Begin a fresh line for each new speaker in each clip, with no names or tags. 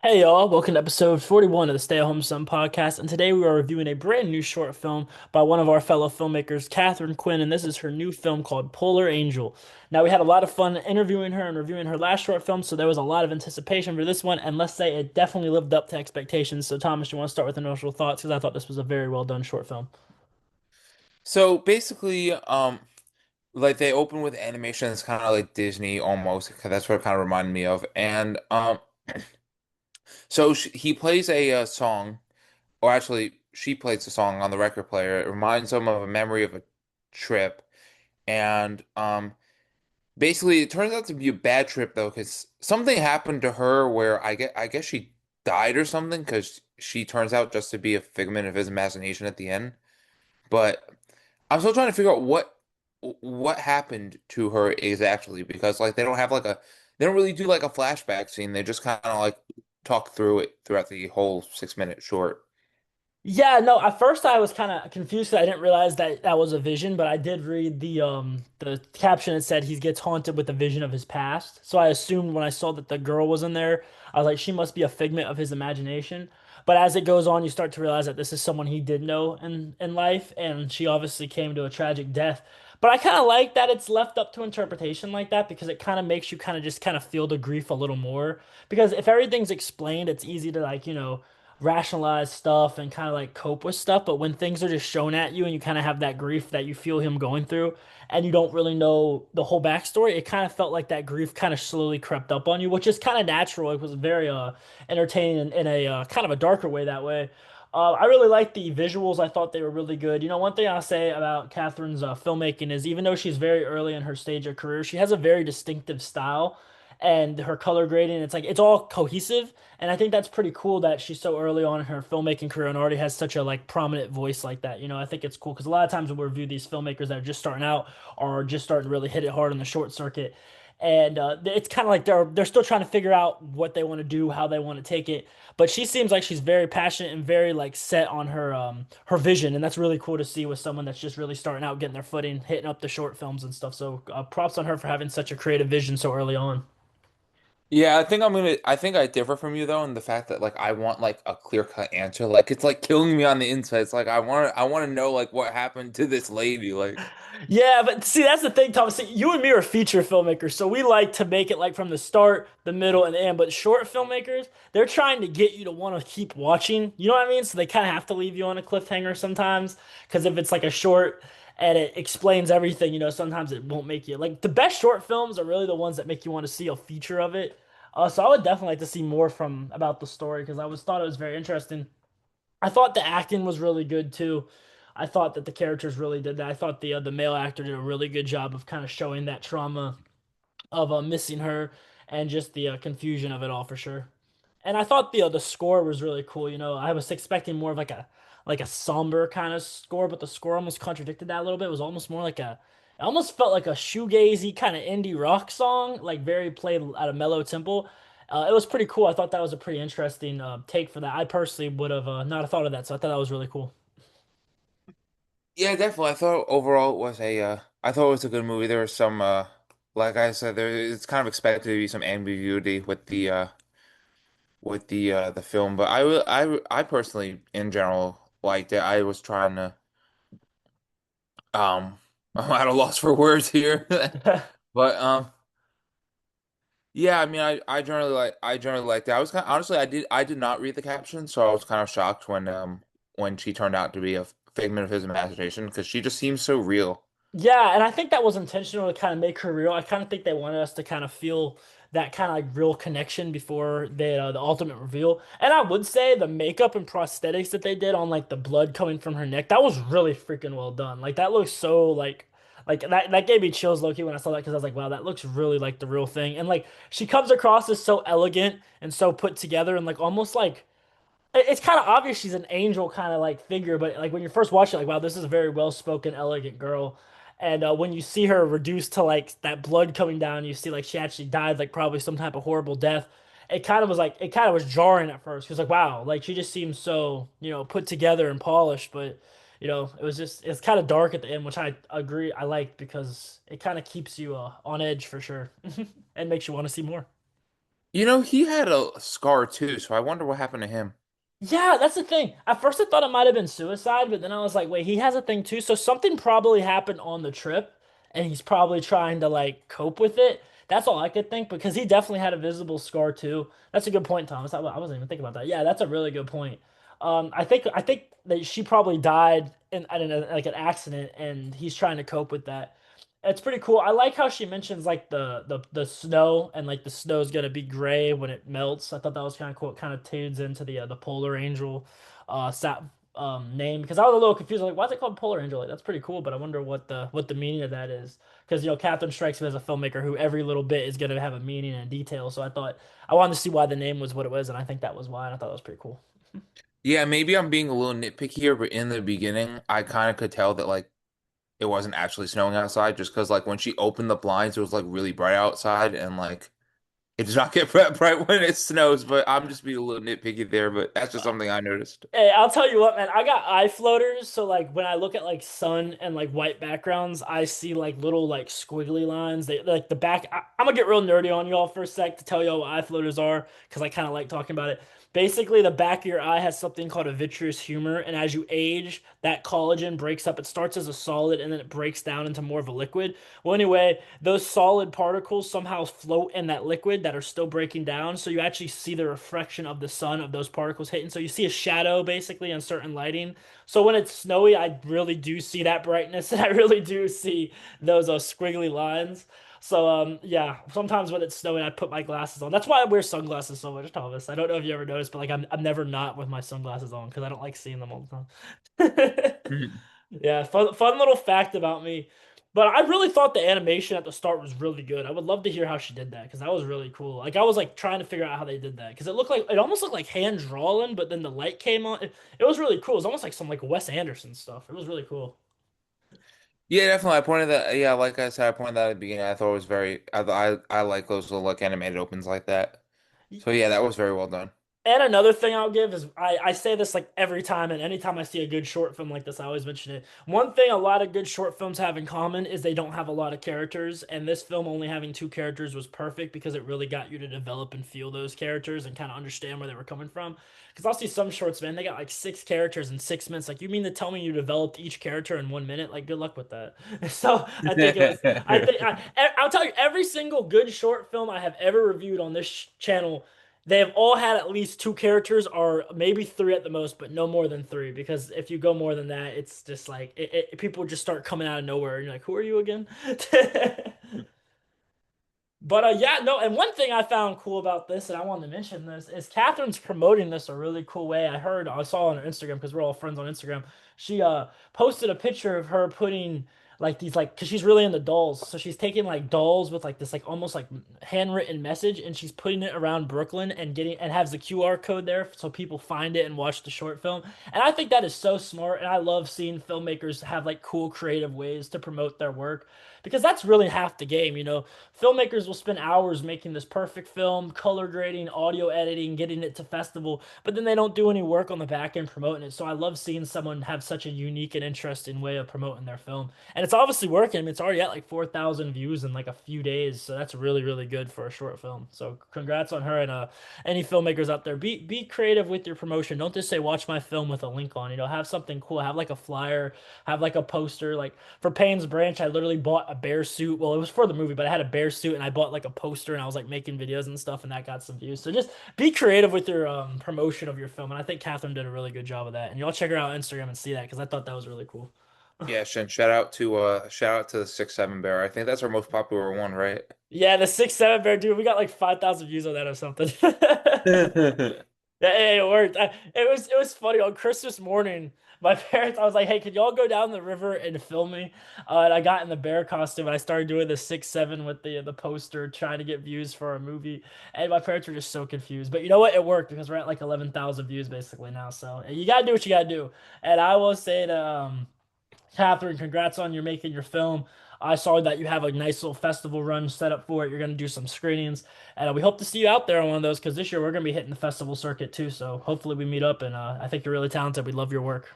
Hey y'all, welcome to episode 41 of the Stay at Home Son podcast. And today we are reviewing a brand new short film by one of our fellow filmmakers, Catherine Quinn, and this is her new film called Polar Angel. Now, we had a lot of fun interviewing her and reviewing her last short film, so there was a lot of anticipation for this one, and let's say it definitely lived up to expectations. So, Thomas, you want to start with initial thoughts? Because I thought this was a very well done short film.
So basically, like they open with animation. It's kind of like Disney almost, 'cause that's what it kind of reminded me of. And so he plays a song, or actually, she plays a song on the record player. It reminds him of a memory of a trip, and basically, it turns out to be a bad trip though, because something happened to her where I guess she died or something, because she turns out just to be a figment of his imagination at the end. But I'm still trying to figure out what happened to her exactly because like they don't really do like a flashback scene. They just kind of like talk through it throughout the whole 6 minute short.
Yeah, no, at first I was kind of confused 'cause I didn't realize that that was a vision, but I did read the caption. It said he gets haunted with the vision of his past. So I assumed when I saw that the girl was in there, I was like, she must be a figment of his imagination. But as it goes on, you start to realize that this is someone he did know in life, and she obviously came to a tragic death. But I kind of like that it's left up to interpretation like that because it kind of makes you kind of just kind of feel the grief a little more. Because if everything's explained, it's easy to like, rationalize stuff and kind of like cope with stuff. But when things are just shown at you and you kind of have that grief that you feel him going through and you don't really know the whole backstory, it kind of felt like that grief kind of slowly crept up on you, which is kind of natural. It was very entertaining in a kind of a darker way that way. I really liked the visuals. I thought they were really good. One thing I'll say about Catherine's filmmaking is even though she's very early in her stage of career, she has a very distinctive style and her color grading. It's like it's all cohesive, and I think that's pretty cool that she's so early on in her filmmaking career and already has such a like prominent voice like that. I think it's cool because a lot of times when we review these filmmakers that are just starting out or just starting to really hit it hard on the short circuit, and it's kind of like they're still trying to figure out what they want to do, how they want to take it. But she seems like she's very passionate and very like set on her vision, and that's really cool to see with someone that's just really starting out, getting their footing, hitting up the short films and stuff. So props on her for having such a creative vision so early on.
Yeah, I think I differ from you though in the fact that like I want like a clear-cut answer. Like it's like killing me on the inside. It's like I want to know like what happened to this lady. Like
Yeah, but see, that's the thing, Thomas. See, you and me are feature filmmakers, so we like to make it like from the start, the middle, and the end. But short filmmakers, they're trying to get you to want to keep watching. You know what I mean? So they kind of have to leave you on a cliffhanger sometimes, because if it's like a short and it explains everything, sometimes it won't make you like the best short films are really the ones that make you want to see a feature of it. So I would definitely like to see more from about the story because I was thought it was very interesting. I thought the acting was really good too. I thought that the characters really did that. I thought the male actor did a really good job of kind of showing that trauma of missing her and just the confusion of it all for sure. And I thought the score was really cool. I was expecting more of like a somber kind of score, but the score almost contradicted that a little bit. It was almost more like it almost felt like a shoegazy kind of indie rock song, like very played at a mellow tempo. It was pretty cool. I thought that was a pretty interesting take for that. I personally would have not have thought of that, so I thought that was really cool.
yeah, definitely. I thought overall it was a I thought it was a good movie. There was some like I said there it's kind of expected to be some ambiguity with the film, but I personally in general liked it. I was trying to I'm at a loss for words here. But yeah, I mean I generally liked it. I was kind honestly I did not read the caption, so I was kind of shocked when she turned out to be a figment of his imagination because she just seems so real.
Yeah, and I think that was intentional to kind of make her real. I kind of think they wanted us to kind of feel that kind of like real connection before the ultimate reveal. And I would say the makeup and prosthetics that they did on like the blood coming from her neck, that was really freaking well done. Like that looks so like that gave me chills low key when I saw that because I was like, wow, that looks really like the real thing. And like she comes across as so elegant and so put together and like almost like it's kind of obvious she's an angel kind of like figure, but like when you first watch it, like wow, this is a very well-spoken, elegant girl. And when you see her reduced to like that blood coming down, you see like she actually died, like probably some type of horrible death. It kind of was jarring at first because like wow, like she just seems so put together and polished, but it's kind of dark at the end, which I agree I liked because it kind of keeps you on edge for sure and makes you want to see more.
You know, he had a scar too, so I wonder what happened to him.
Yeah, that's the thing. At first, I thought it might have been suicide, but then I was like, wait, he has a thing too. So something probably happened on the trip, and he's probably trying to like cope with it. That's all I could think because he definitely had a visible scar too. That's a good point, Thomas. I wasn't even thinking about that. Yeah, that's a really good point. I think that she probably died in like an accident, and he's trying to cope with that. It's pretty cool. I like how she mentions like the snow and like the snow's gonna be gray when it melts. I thought that was kind of cool. It kind of tunes into the Polarangel sat name because I was a little confused. Like, why is it called Polarangel? Like, that's pretty cool, but I wonder what the meaning of that is. Because Catherine strikes me as a filmmaker who every little bit is gonna have a meaning and detail. So I thought I wanted to see why the name was what it was, and I think that was why. And I thought that was pretty cool.
Yeah, maybe I'm being a little nitpicky here, but in the beginning, I kind of could tell that like it wasn't actually snowing outside just because like when she opened the blinds, it was like really bright outside and like it does not get bright when it snows, but I'm just being a little nitpicky there, but that's just something I noticed.
Hey, I'll tell you what, man. I got eye floaters, so like when I look at like sun and like white backgrounds, I see like little like squiggly lines. They like the back. I'm gonna get real nerdy on y'all for a sec to tell y'all what eye floaters are, because I kind of like talking about it. Basically, the back of your eye has something called a vitreous humor, and as you age, that collagen breaks up. It starts as a solid, and then it breaks down into more of a liquid. Well, anyway, those solid particles somehow float in that liquid that are still breaking down. So you actually see the reflection of the sun of those particles hitting. So you see a shadow basically in certain lighting. So when it's snowy, I really do see that brightness and I really do see those squiggly lines. So yeah, sometimes when it's snowing, I put my glasses on. That's why I wear sunglasses so much, Thomas. I don't know if you ever noticed, but like I'm never not with my sunglasses on because I don't like seeing them all the time.
Mhm.
Yeah, fun little fact about me. But I really thought the animation at the start was really good. I would love to hear how she did that because that was really cool. Like I was like trying to figure out how they did that because it almost looked like hand drawn, but then the light came on. It was really cool. It was almost like some like Wes Anderson stuff. It was really cool.
Yeah, definitely. I pointed that. Yeah, like I said, I pointed that at the beginning. I thought it was very. I like those little like animated opens like that. So yeah, that was very well done.
And another thing I'll give is I say this like every time, and anytime I see a good short film like this, I always mention it. One thing a lot of good short films have in common is they don't have a lot of characters, and this film only having two characters was perfect because it really got you to develop and feel those characters and kind of understand where they were coming from. Because I'll see some shorts, man, they got like 6 characters in 6 minutes. Like, you mean to tell me you developed each character in 1 minute? Like, good luck with that. So I think it was. I'll tell you, every single good short film I have ever reviewed on this channel, they have all had at least two characters, or maybe three at the most, but no more than three. Because if you go more than that, it's just like people just start coming out of nowhere, and you're like, "Who are you again?" But yeah, no, and one thing I found cool about this, and I wanted to mention this, is Catherine's promoting this a really cool way. I saw on her Instagram because we're all friends on Instagram. She posted a picture of her putting like these like because she's really into dolls, so she's taking like dolls with like this like almost like handwritten message, and she's putting it around Brooklyn and getting and has the QR code there so people find it and watch the short film. And I think that is so smart, and I love seeing filmmakers have like cool creative ways to promote their work because that's really half the game, you know. Filmmakers will spend hours making this perfect film, color grading, audio editing, getting it to festival, but then they don't do any work on the back end promoting it. So I love seeing someone have such a unique and interesting way of promoting their film. And it's obviously working. I mean, it's already at like 4,000 views in like a few days, so that's really, really good for a short film. So congrats on her and any filmmakers out there. Be creative with your promotion. Don't just say watch my film with a link on. Have something cool. Have like a flyer, have like a poster. Like for Payne's Branch, I literally bought a bear suit. Well, it was for the movie, but I had a bear suit and I bought like a poster and I was like making videos and stuff, and that got some views. So just be creative with your promotion of your film. And I think Catherine did a really good job of that. And y'all check her out on Instagram and see that because I thought that was really cool.
Yeah, Shen, shout out to the 6'7" bear. I think that's our most popular one, right?
Yeah, the 6'7" bear, dude, we got like 5,000 views on that or something. Yeah, it worked. It was funny on Christmas morning. My parents, I was like, "Hey, could y'all go down the river and film me?" And I got in the bear costume and I started doing the 6'7" with the poster, trying to get views for a movie. And my parents were just so confused. But you know what? It worked because we're at like 11,000 views basically now. So you gotta do what you gotta do. And I will say to Catherine, congrats on your making your film. I saw that you have a nice little festival run set up for it. You're going to do some screenings, and we hope to see you out there on one of those because this year we're going to be hitting the festival circuit too. So hopefully we meet up, and I think you're really talented. We love your work.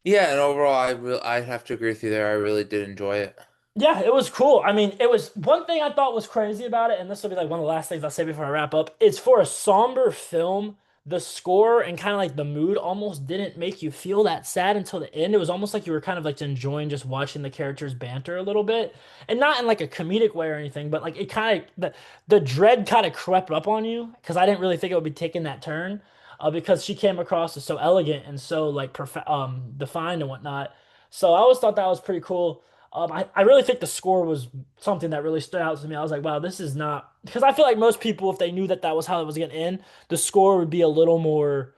Yeah, and overall, I have to agree with you there. I really did enjoy it.
Yeah, it was cool. I mean, it was one thing I thought was crazy about it, and this will be like one of the last things I'll say before I wrap up. It's for a somber film, the score and kind of like the mood almost didn't make you feel that sad until the end. It was almost like you were kind of like enjoying just watching the characters banter a little bit. And not in like a comedic way or anything, but like it kind of the dread kind of crept up on you because I didn't really think it would be taking that turn. Because she came across as so elegant and so like defined and whatnot. So I always thought that was pretty cool. I really think the score was something that really stood out to me. I was like, wow, this is not because I feel like most people, if they knew that that was how it was going to end, the score would be a little more,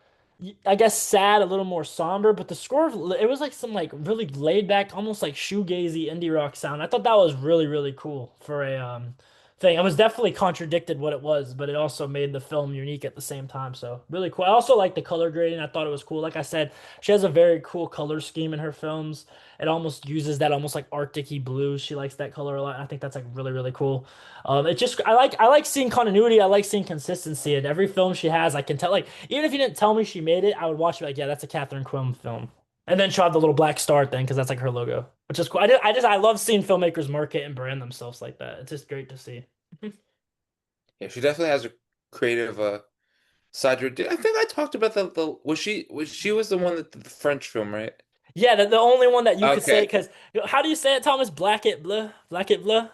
I guess, sad, a little more somber. But the score, it was like some like really laid back, almost like shoegazy indie rock sound. I thought that was really, really cool for a thing. It was definitely contradicted what it was, but it also made the film unique at the same time. So really cool. I also like the color grading. I thought it was cool. Like I said, she has a very cool color scheme in her films. It almost uses that almost like Arctic-y blue. She likes that color a lot. I think that's like really, really cool. It just I like seeing continuity. I like seeing consistency in every film she has. I can tell like even if you didn't tell me she made it, I would watch it like yeah, that's a Catherine Quinn film. And then she'll have the little black star thing because that's like her logo, which is cool. I love seeing filmmakers market and brand themselves like that. It's just great to see.
Yeah, she definitely has a creative side to her. I think I talked about the was she was the one that did the French film, right?
Yeah, the only one that you could say
Okay.
because how do you say it, Thomas? Black it bleu, black it bleu.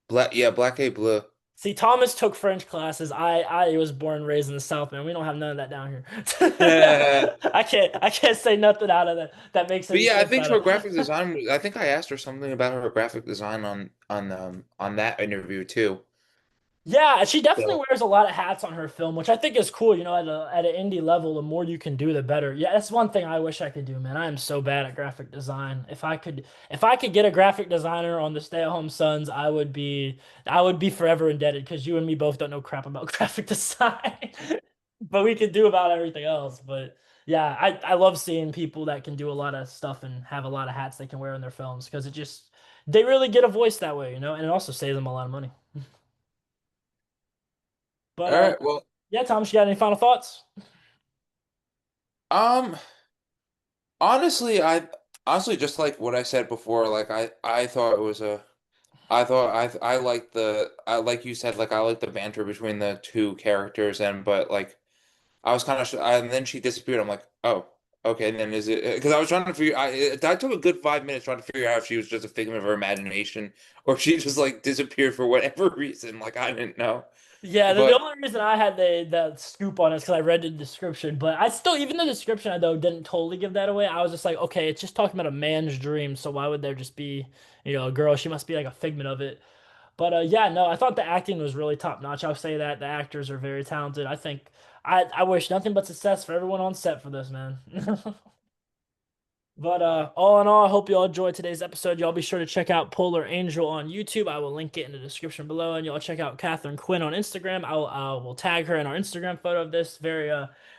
Black, yeah, Black A Blue.
See, Thomas took French classes. I was born and raised in the South, man. We don't have none of that down here.
But
I can't say nothing out of that that makes any
yeah, I
sense
think
out
her
of
graphic
it.
design. I think I asked her something about her graphic design on that interview too.
Yeah, she definitely
So,
wears a lot of hats on her film, which I think is cool. At an indie level, the more you can do, the better. Yeah, that's one thing I wish I could do, man. I am so bad at graphic design. If I could get a graphic designer on the Stay at Home Sons, I would be forever indebted because you and me both don't know crap about graphic design. But we could do about everything else. But yeah, I love seeing people that can do a lot of stuff and have a lot of hats they can wear in their films because they really get a voice that way, and it also saves them a lot of money. But
all right, well,
yeah, Thomas, you got any final thoughts?
um, honestly, honestly just like what I said before, like I thought it was a I thought I like I like you said like I like the banter between the two characters and but like I was kind of and then she disappeared. I'm like, oh, okay. Then is it because I was trying to figure I took a good 5 minutes trying to figure out if she was just a figment of her imagination or if she just like disappeared for whatever reason. Like I didn't know,
Yeah, the
but
only reason I had the scoop on it is because I read the description, but I still, even the description, I though didn't totally give that away. I was just like, okay, it's just talking about a man's dream, so why would there just be, a girl? She must be like a figment of it. But yeah, no, I thought the acting was really top notch. I'll say that the actors are very talented. I think I wish nothing but success for everyone on set for this, man. But all in all, I hope you all enjoyed today's episode. Y'all be sure to check out Polar Angel on YouTube. I will link it in the description below, and y'all check out Catherine Quinn on Instagram. I will tag her in our Instagram photo of this very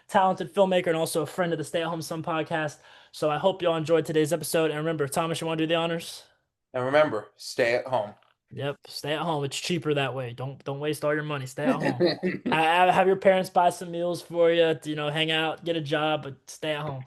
talented filmmaker and also a friend of the Stay at Home Son podcast. So I hope y'all enjoyed today's episode. And remember, Thomas, you want to do the honors?
and remember, stay at home.
Yep, stay at home. It's cheaper that way. Don't waste all your money. Stay at home. Have your parents buy some meals for you. Hang out, get a job, but stay at home.